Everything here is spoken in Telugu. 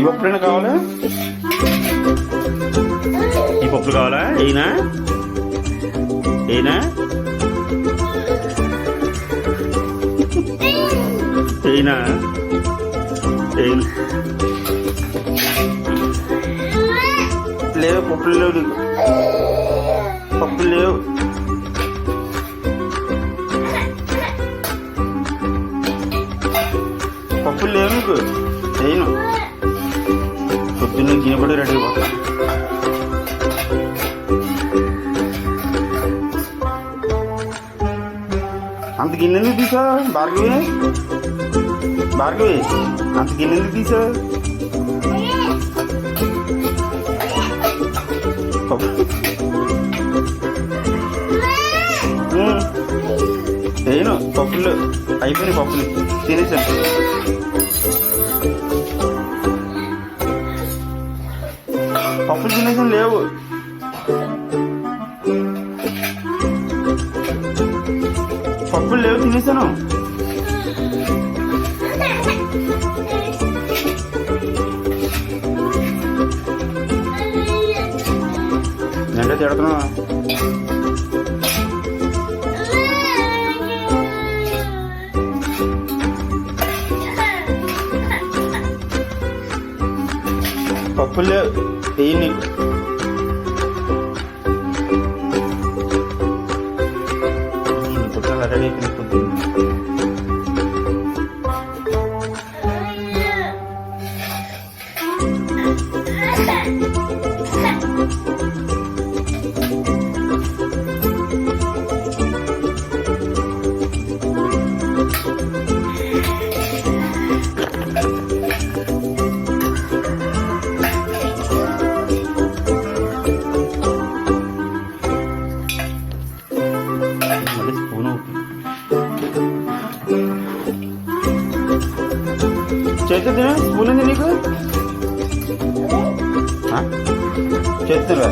ఈ పప్పులైనా కావాలా? ఈ పప్పులు కావాలా? అయినా అయినా అయినా లేవు, పప్పులు లేవు నీకు, పప్పులు లేవు. పప్పులు లేవు నీకు, చేయను. పొద్దున్న గిన్నెపడి రెడీ పోతా. అంత గిన్నె ఎందుకు తీసా భార్గవి? భార్గవి, అంత గిన్నె ఎందుకు తీసా? చేయను, పప్పులు అయిపోయినాయి, పప్పులు తినేసాను. పప్పులు తినేసాను, లేవు. పప్పులు లేవు, తినేసాను. అంటే తిడుతున్నా. పప్పులు లేవు, వెయ్యి నీకు. పుట్టాలి రెడీ అయిపోయింది పొద్దున్న. చేతున్నా స్పూన్ ఉంది నీకు, చేతున్నా.